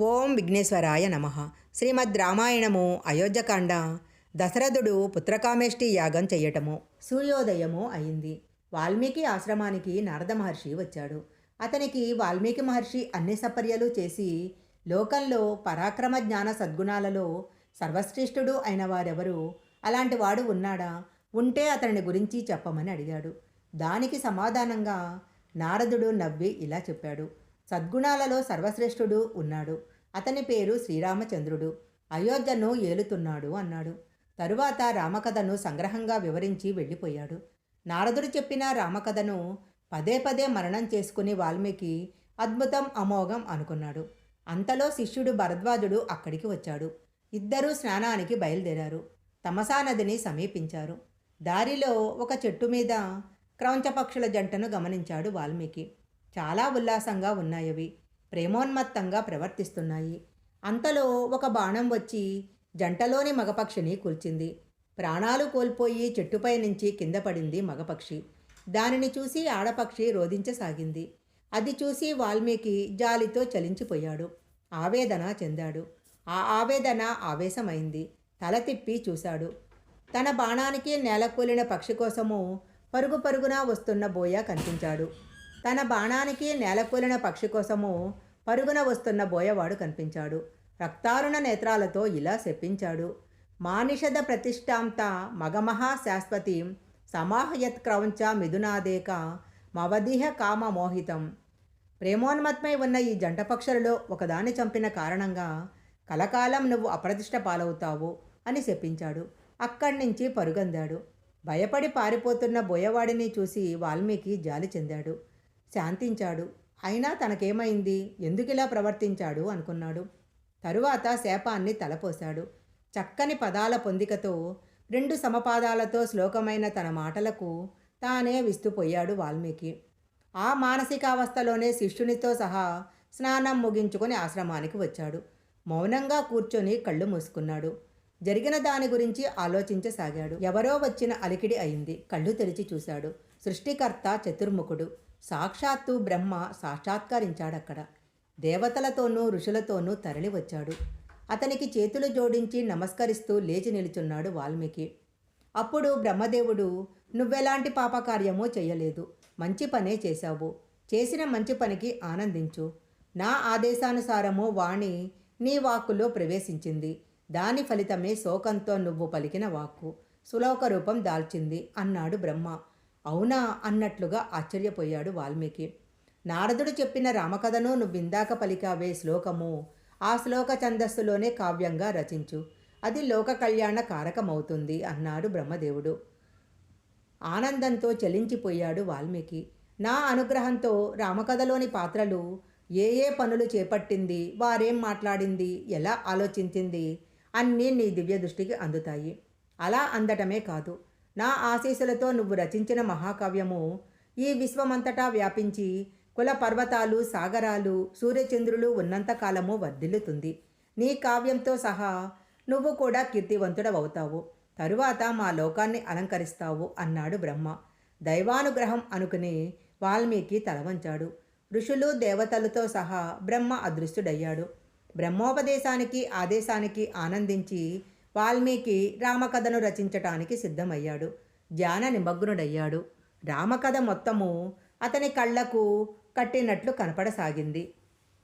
ఓం విఘ్నేశ్వరాయ నమః. శ్రీమద్ రామాయణము అయోధ్యకాండ. దశరథుడు పుత్రకామేష్టి యాగం చెయ్యటము. సూర్యోదయము అయింది. వాల్మీకి ఆశ్రమానికి నారద మహర్షి వచ్చాడు. అతనికి వాల్మీకి మహర్షి అన్ని సపర్యలు చేసి లోకంలో పరాక్రమ జ్ఞాన సద్గుణాలలో సర్వశ్రేష్ఠుడు అయిన వారెవరు, అలాంటి వాడు ఉన్నాడా, ఉంటే అతని గురించి చెప్పమని అడిగాడు. దానికి సమాధానంగా నారదుడు నవ్వి ఇలా చెప్పాడు. సద్గుణాలలో సర్వశ్రేష్ఠుడు ఉన్నాడు. అతని పేరు శ్రీరామచంద్రుడు. అయోధ్యను ఏలుతున్నాడు అన్నాడు. తరువాత రామకథను సంగ్రహంగా వివరించి వెళ్ళిపోయాడు. నారదుడు చెప్పిన రామకథను పదే పదే మననం చేసుకుని వాల్మీకి అద్భుతం అమోఘం అనుకున్నాడు. అంతలో శిష్యుడు భరద్వాజుడు అక్కడికి వచ్చాడు. ఇద్దరూ స్నానానికి బయలుదేరారు. తమసా నదిని సమీపించారు. దారిలో ఒక చెట్టు మీద క్రౌంచపక్షుల జంటను గమనించాడు వాల్మీకి. చాలా ఉల్లాసంగా ఉన్నాయవి. ప్రేమోన్మత్తంగా ప్రవర్తిస్తున్నాయి. అంతలో ఒక బాణం వచ్చి జంటలోని మగపక్షిని కూల్చింది. ప్రాణాలు కోల్పోయి చెట్టుపై నుంచి కింద పడింది మగపక్షి. దానిని చూసి ఆడపక్షి రోదించసాగింది. అది చూసి వాల్మీకి జాలితో చలించిపోయాడు. ఆవేదన చెందాడు. ఆ ఆవేదన ఆవేశమైంది. తల తిప్పి చూశాడు. తన బాణానికి నేలకూలిన పక్షి కోసము పరుగు పరుగున వస్తున్న బోయ కనిపించాడు. తన బాణానికి నేలకూలిన పక్షి కోసము పరుగున వస్తున్న బోయవాడు కనిపించాడు. రక్తారుణ నేత్రాలతో ఇలా శపించాడు. మానిషద ప్రతిష్టాంత మగమహా శాశ్వతీం సమాహయత్ క్రౌంచ మిథునాదేక మవదిహ కామ మోహితం. ప్రేమోన్మత్మై ఉన్న ఈ జంట పక్షులలో ఒకదాన్ని చంపిన కారణంగా కలకాలం నువ్వు అప్రతిష్ట పాలవుతావు అని శపించాడు. అక్కడి నుంచి పరుగందాడు. భయపడి పారిపోతున్న బోయవాడిని చూసి వాల్మీకి జాలి చెందాడు. శాంతించాడు. అయినా తనకేమైంది, ఎందుకిలా ప్రవర్తించాడు అనుకున్నాడు. తరువాత శాపాన్ని తలపోశాడు. చక్కని పదాల పొందికతో 2 సమపాదాలతో శ్లోకమైన తన మాటలకు తానే విస్తుపోయాడు వాల్మీకి. ఆ మానసికావస్థలోనే శిష్యునితో సహా స్నానం ముగించుకొని ఆశ్రమానికి వచ్చాడు. మౌనంగా కూర్చొని కళ్ళు మూసుకున్నాడు. జరిగిన దాని గురించి ఆలోచించసాగాడు. ఎవరో వచ్చిన అలికిడి అయింది. కళ్ళు తెరిచి చూశాడు. సృష్టికర్త చతుర్ముఖుడు సాక్షాత్తు బ్రహ్మ సాక్షాత్కరించాడక్కడ. దేవతలతోనూ ఋషులతోనూ తరలి వచ్చాడు. అతనికి చేతులు జోడించి నమస్కరిస్తూ లేచి నిలుచున్నాడు వాల్మీకి. అప్పుడు బ్రహ్మదేవుడు, నువ్వెలాంటి పాపకార్యమూ చెయ్యలేదు, మంచి పనే చేశావు. చేసిన మంచి పనికి ఆనందించు. నా ఆదేశానుసారము వాణి నీ వాక్కులో ప్రవేశించింది. దాని ఫలితమే శోకంతో నువ్వు పలికిన వాక్కు సులోక రూపం దాల్చింది అన్నాడు బ్రహ్మ. అవునా అన్నట్లుగా ఆశ్చర్యపోయాడు వాల్మీకి. నారదుడు చెప్పిన రామకథను నువ్విందాక పలికావే శ్లోకము, ఆ శ్లోక ఛందస్సులోనే కావ్యంగా రచించు. అది లోక కళ్యాణ కారకమవుతుంది అన్నాడు బ్రహ్మదేవుడు. ఆనందంతో చలించిపోయాడు వాల్మీకి. నా అనుగ్రహంతో రామకథలోని పాత్రలు ఏ ఏ పనులు చేపట్టింది, వారేం మాట్లాడింది, ఎలా ఆలోచించింది అన్నీ నీ దివ్య దృష్టికి అందుతాయి. అలా అందటమే కాదు, నా ఆశీస్సులతో నువ్వు రచించిన మహాకావ్యము ఈ విశ్వమంతటా వ్యాపించి కుల పర్వతాలు, సాగరాలు, సూర్యచంద్రులు ఉన్నంతకాలము వర్ధిల్లుతుంది. నీ కావ్యంతో సహా నువ్వు కూడా కీర్తివంతుడవవుతావు. తరువాత మా లోకాన్ని అలంకరిస్తావు అన్నాడు బ్రహ్మ. దైవానుగ్రహం అనుకుని వాల్మీకి తలవంచాడు. ఋషులు దేవతలతో సహా బ్రహ్మ అదృశ్యుడయ్యాడు. బ్రహ్మోపదేశానికి ఆదేశానికి ఆనందించి వాల్మీకి రామకథను రచించటానికి సిద్ధమయ్యాడు. ధ్యాన నిమగ్నుడయ్యాడు. రామకథ మొత్తము అతని కళ్ళకు కట్టినట్లు కనపడసాగింది.